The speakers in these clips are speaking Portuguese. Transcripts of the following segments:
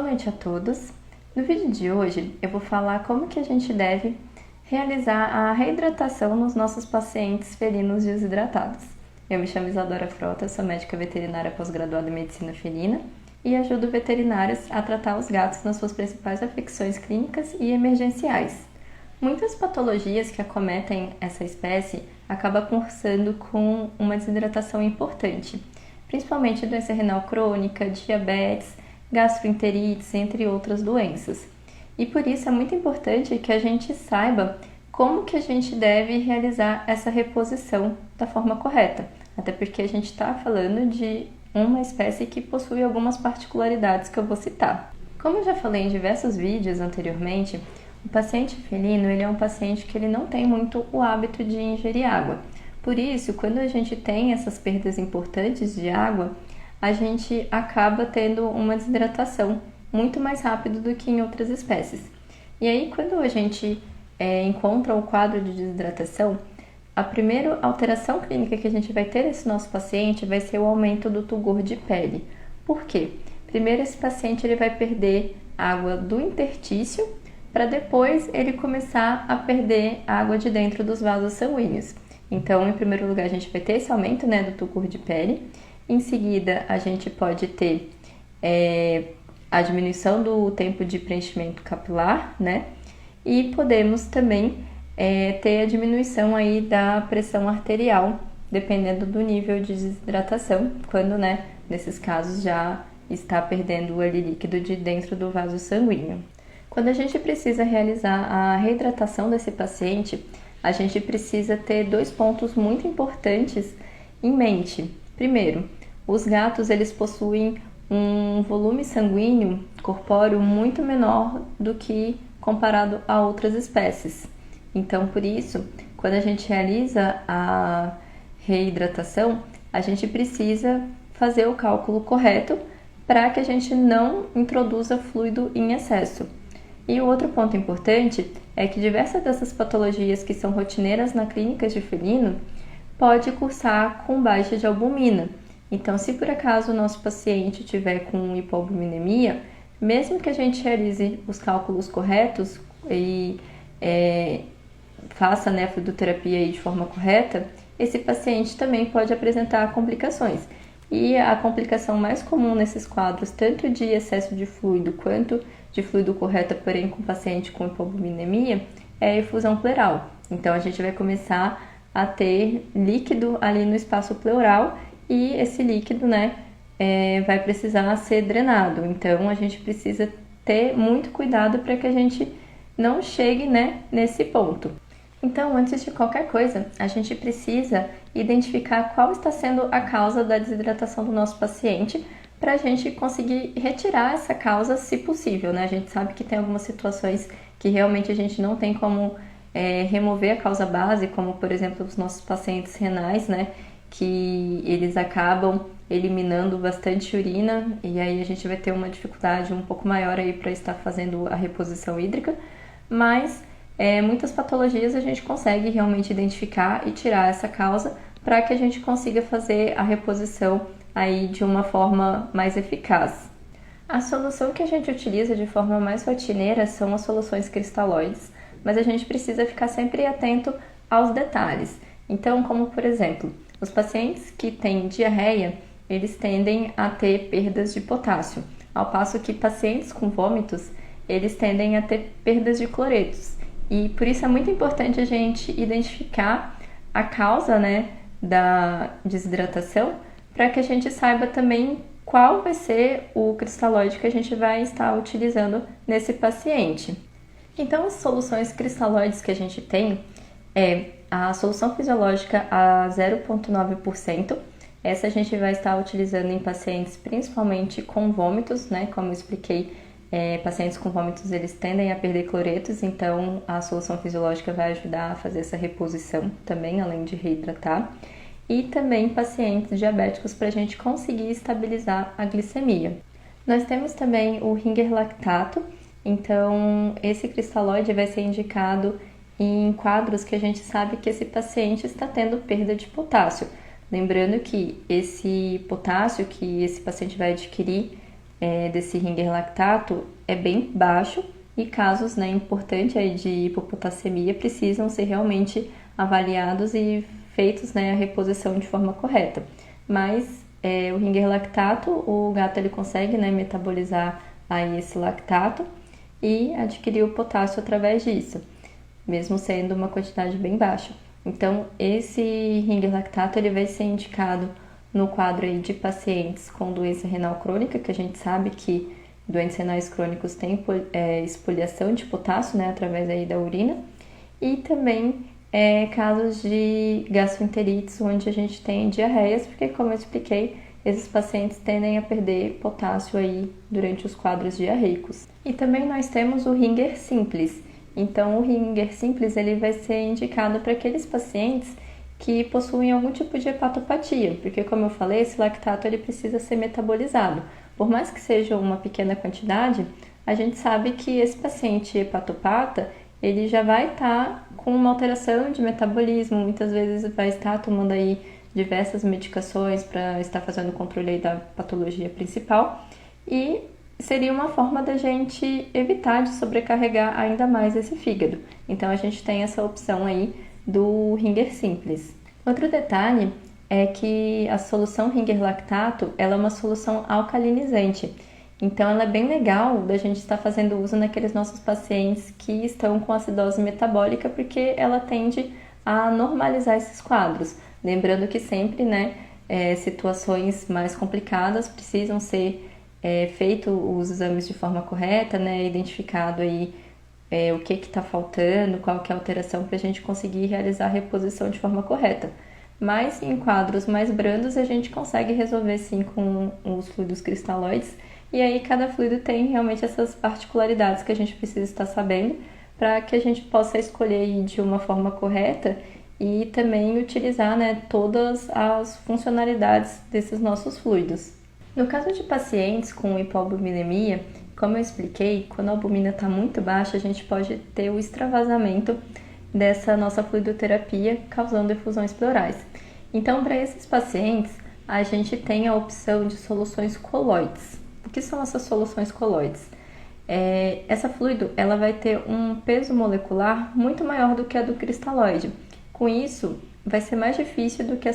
noite a todos. No vídeo de hoje eu vou falar como que a gente deve realizar a reidratação nos nossos pacientes felinos desidratados. Eu me chamo Isadora Frota, sou médica veterinária pós-graduada em medicina felina e ajudo veterinários a tratar os gatos nas suas principais afecções clínicas e emergenciais. Muitas patologias que acometem essa espécie acabam cursando com uma desidratação importante, principalmente doença renal crônica, diabetes, gastroenterites, entre outras doenças. E por isso é muito importante que a gente saiba como que a gente deve realizar essa reposição da forma correta, até porque a gente está falando de uma espécie que possui algumas particularidades que eu vou citar. Como eu já falei em diversos vídeos anteriormente, o paciente felino ele é um paciente que ele não tem muito o hábito de ingerir água. Por isso, quando a gente tem essas perdas importantes de água, a gente acaba tendo uma desidratação muito mais rápido do que em outras espécies. E aí, quando a gente encontra o quadro de desidratação, a primeira alteração clínica que a gente vai ter nesse nosso paciente vai ser o aumento do turgor de pele. Por quê? Primeiro, esse paciente ele vai perder água do interstício, para depois ele começar a perder água de dentro dos vasos sanguíneos. Então, em primeiro lugar, a gente vai ter esse aumento, do turgor de pele. Em seguida, a gente pode ter a diminuição do tempo de preenchimento capilar, E podemos também ter a diminuição aí da pressão arterial, dependendo do nível de desidratação, quando, nesses casos, já está perdendo ali líquido de dentro do vaso sanguíneo. Quando a gente precisa realizar a reidratação desse paciente, a gente precisa ter dois pontos muito importantes em mente. Primeiro, os gatos eles possuem um volume sanguíneo corpóreo muito menor do que comparado a outras espécies. Então, por isso, quando a gente realiza a reidratação, a gente precisa fazer o cálculo correto para que a gente não introduza fluido em excesso. E o outro ponto importante é que diversas dessas patologias que são rotineiras na clínica de felino pode cursar com baixa de albumina. Então, se por acaso o nosso paciente tiver com hipoalbuminemia, mesmo que a gente realize os cálculos corretos e faça a fluidoterapia de forma correta, esse paciente também pode apresentar complicações. E a complicação mais comum nesses quadros, tanto de excesso de fluido quanto de fluido correta, porém com paciente com hipoalbuminemia, é a efusão pleural. Então, a gente vai começar a ter líquido ali no espaço pleural e esse líquido, vai precisar ser drenado. Então, a gente precisa ter muito cuidado para que a gente não chegue, nesse ponto. Então, antes de qualquer coisa, a gente precisa identificar qual está sendo a causa da desidratação do nosso paciente para a gente conseguir retirar essa causa, se possível, A gente sabe que tem algumas situações que realmente a gente não tem como remover a causa base, como, por exemplo, os nossos pacientes renais, que eles acabam eliminando bastante urina e aí a gente vai ter uma dificuldade um pouco maior aí para estar fazendo a reposição hídrica, mas muitas patologias a gente consegue realmente identificar e tirar essa causa para que a gente consiga fazer a reposição aí de uma forma mais eficaz. A solução que a gente utiliza de forma mais rotineira são as soluções cristalóides, mas a gente precisa ficar sempre atento aos detalhes. Então, como por exemplo, os pacientes que têm diarreia, eles tendem a ter perdas de potássio, ao passo que pacientes com vômitos, eles tendem a ter perdas de cloretos. E por isso é muito importante a gente identificar a causa, da desidratação, para que a gente saiba também qual vai ser o cristalóide que a gente vai estar utilizando nesse paciente. Então, as soluções cristalóides que a gente tem é a solução fisiológica a 0,9%. Essa a gente vai estar utilizando em pacientes principalmente com vômitos, Como eu expliquei, pacientes com vômitos eles tendem a perder cloretos, então a solução fisiológica vai ajudar a fazer essa reposição também, além de reidratar. E também pacientes diabéticos para a gente conseguir estabilizar a glicemia. Nós temos também o Ringer lactato, então esse cristalóide vai ser indicado em quadros que a gente sabe que esse paciente está tendo perda de potássio. Lembrando que esse potássio que esse paciente vai adquirir desse Ringer lactato é bem baixo e casos, né, importantes aí de hipopotassemia precisam ser realmente avaliados e feitos, né, a reposição de forma correta. Mas o Ringer lactato, o gato ele consegue, né, metabolizar aí esse lactato e adquirir o potássio através disso, mesmo sendo uma quantidade bem baixa. Então, esse Ringer lactato ele vai ser indicado no quadro aí de pacientes com doença renal crônica, que a gente sabe que doentes renais crônicos têm expoliação de potássio, né, através aí da urina, e também casos de gastroenterites, onde a gente tem diarreias, porque, como eu expliquei, esses pacientes tendem a perder potássio aí durante os quadros diarreicos. E também nós temos o Ringer simples. Então, o Ringer simples ele vai ser indicado para aqueles pacientes que possuem algum tipo de hepatopatia, porque, como eu falei, esse lactato ele precisa ser metabolizado. Por mais que seja uma pequena quantidade, a gente sabe que esse paciente hepatopata ele já vai estar com uma alteração de metabolismo, muitas vezes vai estar tomando aí diversas medicações para estar fazendo o controle aí da patologia principal e seria uma forma da gente evitar de sobrecarregar ainda mais esse fígado. Então a gente tem essa opção aí do Ringer simples. Outro detalhe é que a solução Ringer lactato ela é uma solução alcalinizante. Então ela é bem legal da gente estar fazendo uso naqueles nossos pacientes que estão com acidose metabólica, porque ela tende a normalizar esses quadros. Lembrando que sempre, né, situações mais complicadas precisam ser feitos os exames de forma correta, né, identificado aí o que está faltando, qual que é a alteração para a gente conseguir realizar a reposição de forma correta. Mas em quadros mais brandos a gente consegue resolver sim com os fluidos cristalóides, e aí cada fluido tem realmente essas particularidades que a gente precisa estar sabendo para que a gente possa escolher de uma forma correta e também utilizar, né, todas as funcionalidades desses nossos fluidos. No caso de pacientes com hipoalbuminemia, como eu expliquei, quando a albumina está muito baixa, a gente pode ter o extravasamento dessa nossa fluidoterapia, causando efusões pleurais. Então, para esses pacientes, a gente tem a opção de soluções coloides. O que são essas soluções coloides? Essa fluido ela vai ter um peso molecular muito maior do que a do cristalóide. Com isso, vai ser mais difícil do que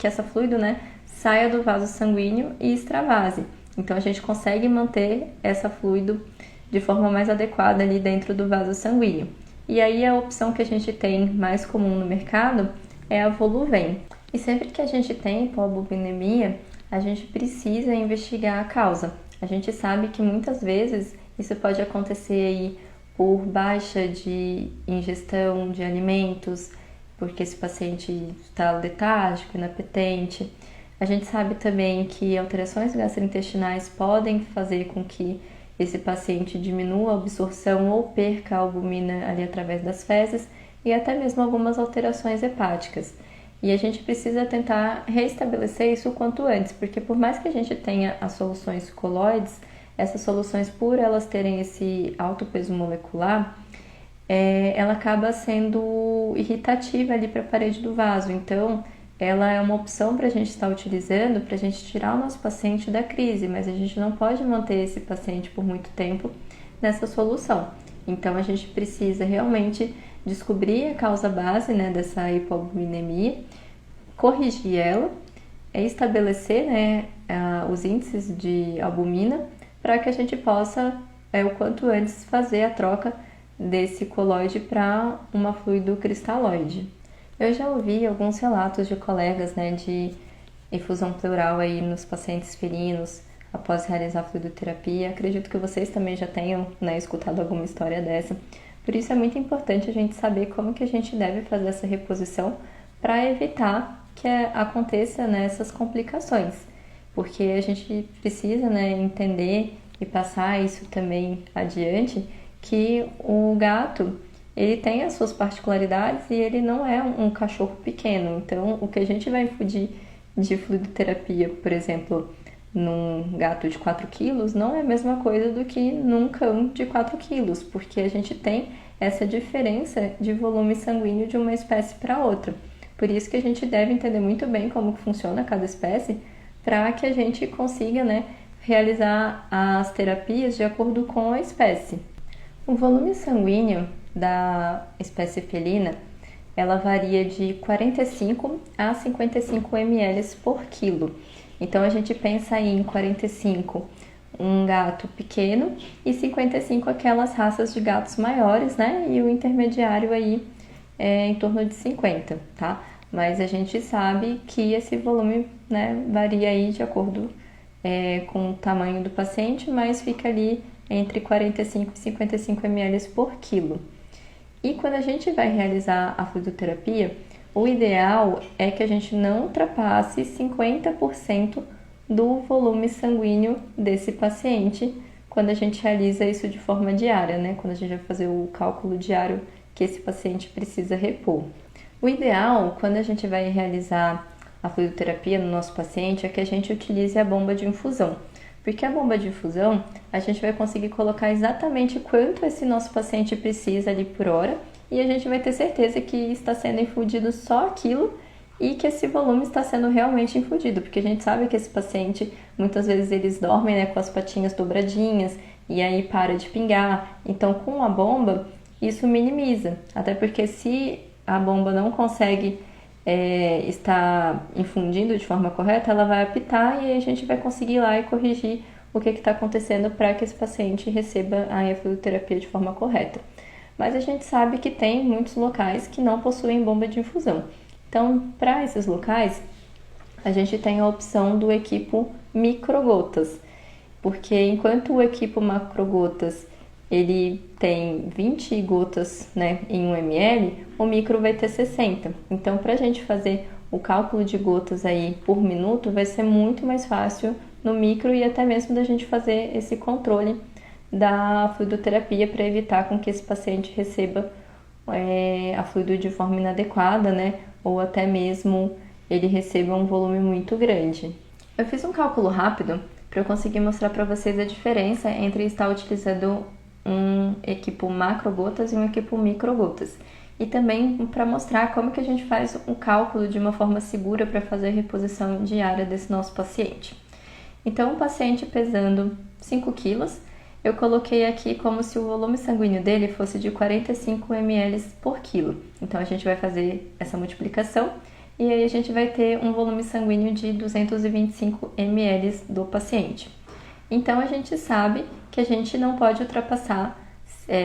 essa fluido, né, saia do vaso sanguíneo e extravase. Então, a gente consegue manter essa fluido de forma mais adequada ali dentro do vaso sanguíneo. E aí, a opção que a gente tem mais comum no mercado é a Voluvem. E sempre que a gente tem hipoalbuminemia, a gente precisa investigar a causa. A gente sabe que muitas vezes isso pode acontecer aí por baixa de ingestão de alimentos, porque esse paciente está letárgico, inapetente. A gente sabe também que alterações gastrointestinais podem fazer com que esse paciente diminua a absorção ou perca a albumina ali através das fezes e até mesmo algumas alterações hepáticas. E a gente precisa tentar restabelecer isso o quanto antes, porque por mais que a gente tenha as soluções coloides, essas soluções, por elas terem esse alto peso molecular, ela acaba sendo irritativa ali para a parede do vaso. Então, ela é uma opção para a gente estar utilizando para a gente tirar o nosso paciente da crise, mas a gente não pode manter esse paciente por muito tempo nessa solução. Então, a gente precisa realmente descobrir a causa base, né, dessa hipoalbuminemia, corrigir ela, estabelecer, né, os índices de albumina para que a gente possa, o quanto antes, fazer a troca desse coloide para uma fluido cristalóide. Eu já ouvi alguns relatos de colegas, né, de efusão pleural aí nos pacientes felinos após realizar fluidoterapia. Acredito que vocês também já tenham, né, escutado alguma história dessa. Por isso é muito importante a gente saber como que a gente deve fazer essa reposição para evitar que aconteça, né, essas complicações. Porque a gente precisa, né, entender e passar isso também adiante, que o gato ele tem as suas particularidades e ele não é um cachorro pequeno. Então, o que a gente vai infundir de fluidoterapia, por exemplo, num gato de 4 quilos, não é a mesma coisa do que num cão de 4 quilos, porque a gente tem essa diferença de volume sanguíneo de uma espécie para outra. Por isso que a gente deve entender muito bem como funciona cada espécie, para que a gente consiga, né, realizar as terapias de acordo com a espécie. O volume sanguíneo da espécie felina, ela varia de 45 a 55 ml por quilo. Então, a gente pensa aí em 45 um gato pequeno e 55 aquelas raças de gatos maiores, né? E o intermediário aí é em torno de 50, tá? Mas a gente sabe que esse volume, né, varia aí de acordo com o tamanho do paciente, mas fica ali entre 45 e 55 ml por quilo. E quando a gente vai realizar a fluidoterapia, o ideal é que a gente não ultrapasse 50% do volume sanguíneo desse paciente quando a gente realiza isso de forma diária, né? Quando a gente vai fazer o cálculo diário que esse paciente precisa repor. O ideal, quando a gente vai realizar a fluidoterapia no nosso paciente, é que a gente utilize a bomba de infusão. Porque a bomba de infusão, a gente vai conseguir colocar exatamente quanto esse nosso paciente precisa ali por hora e a gente vai ter certeza que está sendo infundido só aquilo e que esse volume está sendo realmente infundido, porque a gente sabe que esse paciente, muitas vezes eles dormem, né, com as patinhas dobradinhas e aí para de pingar. Então, com a bomba, isso minimiza, até porque se a bomba não consegue está infundindo de forma correta, ela vai apitar e aí a gente vai conseguir ir lá e corrigir o que está acontecendo para que esse paciente receba a fluidoterapia de forma correta. Mas a gente sabe que tem muitos locais que não possuem bomba de infusão. Então, para esses locais, a gente tem a opção do equipo microgotas, porque enquanto o equipo macrogotas ele tem 20 gotas, né, em 1 ml, o micro vai ter 60. Então, para a gente fazer o cálculo de gotas aí por minuto, vai ser muito mais fácil no micro e até mesmo da gente fazer esse controle da fluidoterapia para evitar com que esse paciente receba a fluido de forma inadequada, né, ou até mesmo ele receba um volume muito grande. Eu fiz um cálculo rápido para eu conseguir mostrar para vocês a diferença entre estar utilizando um equipo macrogotas e um equipo microgotas. E também para mostrar como que a gente faz o cálculo de uma forma segura para fazer a reposição diária desse nosso paciente. Então, o paciente pesando 5 quilos, eu coloquei aqui como se o volume sanguíneo dele fosse de 45 ml por quilo. Então, a gente vai fazer essa multiplicação e aí a gente vai ter um volume sanguíneo de 225 ml do paciente. Então, a gente sabe que a gente não pode ultrapassar,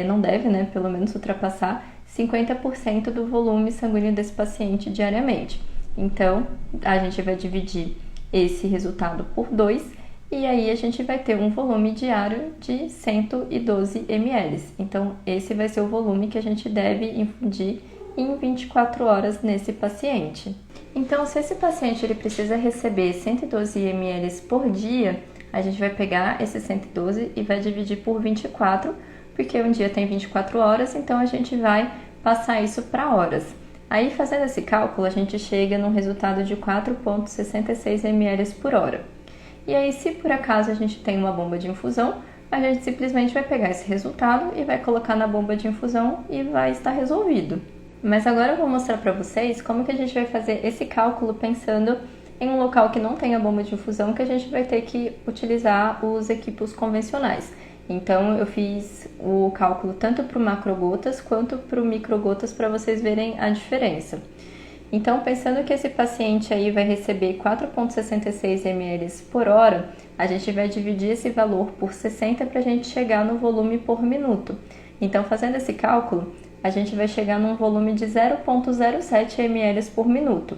não deve, né, pelo menos ultrapassar 50% do volume sanguíneo desse paciente diariamente. Então, a gente vai dividir esse resultado por 2 e aí a gente vai ter um volume diário de 112 ml. Então, esse vai ser o volume que a gente deve infundir em 24 horas nesse paciente. Então, se esse paciente ele precisa receber 112 ml por dia, a gente vai pegar esse 112 e vai dividir por 24, porque um dia tem 24 horas, então a gente vai passar isso para horas. Aí, fazendo esse cálculo, a gente chega num resultado de 4,66 ml por hora. E aí, se por acaso a gente tem uma bomba de infusão, a gente simplesmente vai pegar esse resultado e vai colocar na bomba de infusão e vai estar resolvido. Mas agora eu vou mostrar para vocês como que a gente vai fazer esse cálculo pensando em um local que não tenha bomba de infusão, que a gente vai ter que utilizar os equipos convencionais. Então, eu fiz o cálculo tanto para o macrogotas quanto para o microgotas para vocês verem a diferença. Então, pensando que esse paciente aí vai receber 4,66 ml por hora, a gente vai dividir esse valor por 60 para a gente chegar no volume por minuto. Então, fazendo esse cálculo, a gente vai chegar num volume de 0,07 ml por minuto.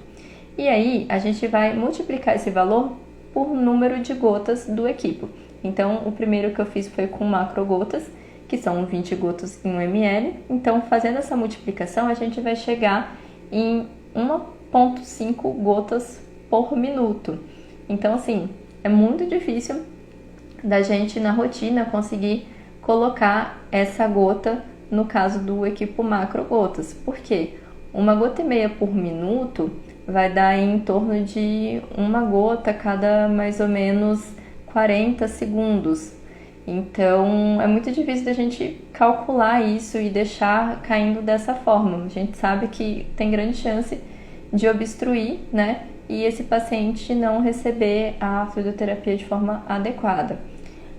E aí, a gente vai multiplicar esse valor por número de gotas do equipo. Então, o primeiro que eu fiz foi com macrogotas, que são 20 gotas em 1 ml. Então, fazendo essa multiplicação, a gente vai chegar em 1,5 gotas por minuto. Então, assim, é muito difícil da gente, na rotina, conseguir colocar essa gota no caso do equipo macrogotas. Por quê? 1,5 gota por minuto vai dar em torno de 1 gota cada mais ou menos 40 segundos. Então, é muito difícil da gente calcular isso e deixar caindo dessa forma. A gente sabe que tem grande chance de obstruir, né? e esse paciente não receber a fluidoterapia de forma adequada.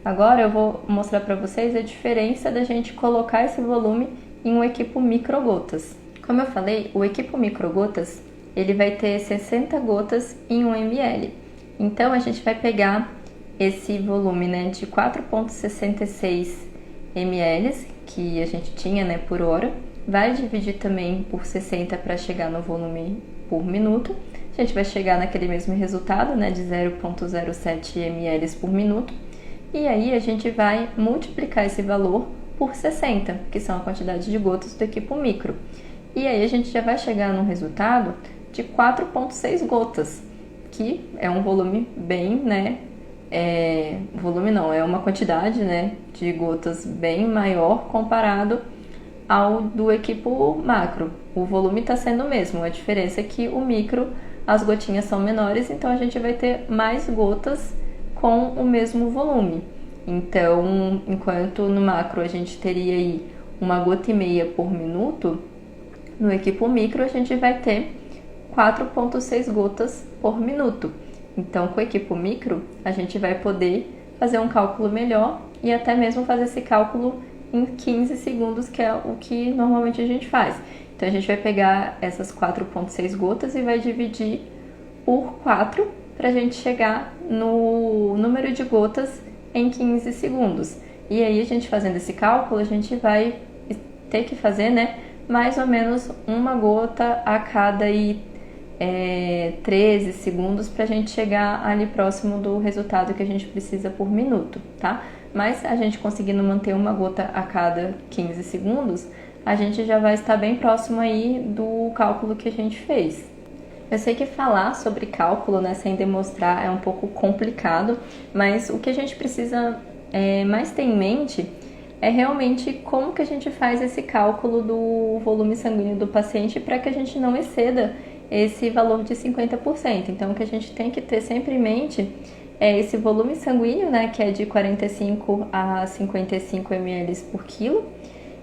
Agora eu vou mostrar para vocês a diferença da gente colocar esse volume em um equipo microgotas. Como eu falei, o equipo microgotas ele vai ter 60 gotas em 1 ml. Então a gente vai pegar esse volume, né, de 4,66 ml que a gente tinha, né, por hora, vai dividir também por 60 para chegar no volume por minuto. A gente vai chegar naquele mesmo resultado, né, de 0,07 ml por minuto. E aí a gente vai multiplicar esse valor por 60, que são a quantidade de gotas do equipo micro. E aí a gente já vai chegar num resultado de 4,6 gotas, que é um volume bem, né? Volume não, é uma quantidade, né, de gotas bem maior comparado ao do equipo macro. O volume está sendo o mesmo, a diferença é que o micro, as gotinhas são menores, então a gente vai ter mais gotas com o mesmo volume. Então, enquanto no macro a gente teria aí 1,5 gota por minuto, no equipo micro a gente vai ter 4,6 gotas por minuto. Então, com o equipo micro, a gente vai poder fazer um cálculo melhor e até mesmo fazer esse cálculo em 15 segundos, que é o que normalmente a gente faz. Então, a gente vai pegar essas 4,6 gotas e vai dividir por 4 para a gente chegar no número de gotas em 15 segundos. E aí, a gente fazendo esse cálculo, a gente vai ter que fazer, né, mais ou menos 1 gota a cada 13 segundos para a gente chegar ali próximo do resultado que a gente precisa por minuto, tá? Mas a gente conseguindo manter 1 gota a cada 15 segundos, a gente já vai estar bem próximo aí do cálculo que a gente fez. Eu sei que falar sobre cálculo, né, sem demonstrar é um pouco complicado, mas o que a gente precisa mais ter em mente é realmente como que a gente faz esse cálculo do volume sanguíneo do paciente para que a gente não exceda esse valor de 50%. Então, o que a gente tem que ter sempre em mente é esse volume sanguíneo, né, que é de 45 a 55 ml por quilo,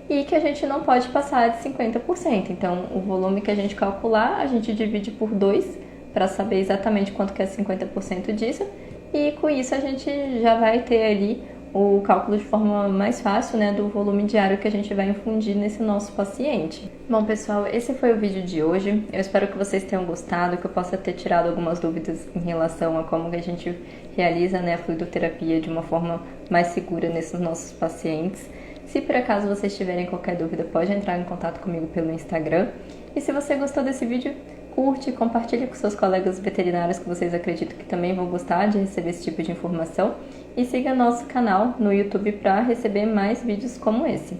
e que a gente não pode passar de 50%. Então, o volume que a gente calcular, a gente divide por 2 para saber exatamente quanto que é 50% disso, e com isso a gente já vai ter ali o cálculo de forma mais fácil, né, do volume diário que a gente vai infundir nesse nosso paciente. Bom, pessoal, esse foi o vídeo de hoje. Eu espero que vocês tenham gostado, que eu possa ter tirado algumas dúvidas em relação a como que a gente realiza, né, a fluidoterapia de uma forma mais segura nesses nossos pacientes. Se por acaso vocês tiverem qualquer dúvida, pode entrar em contato comigo pelo Instagram. E se você gostou desse vídeo, curte e compartilhe com seus colegas veterinários que vocês acreditam que também vão gostar de receber esse tipo de informação. E siga nosso canal no YouTube para receber mais vídeos como esse.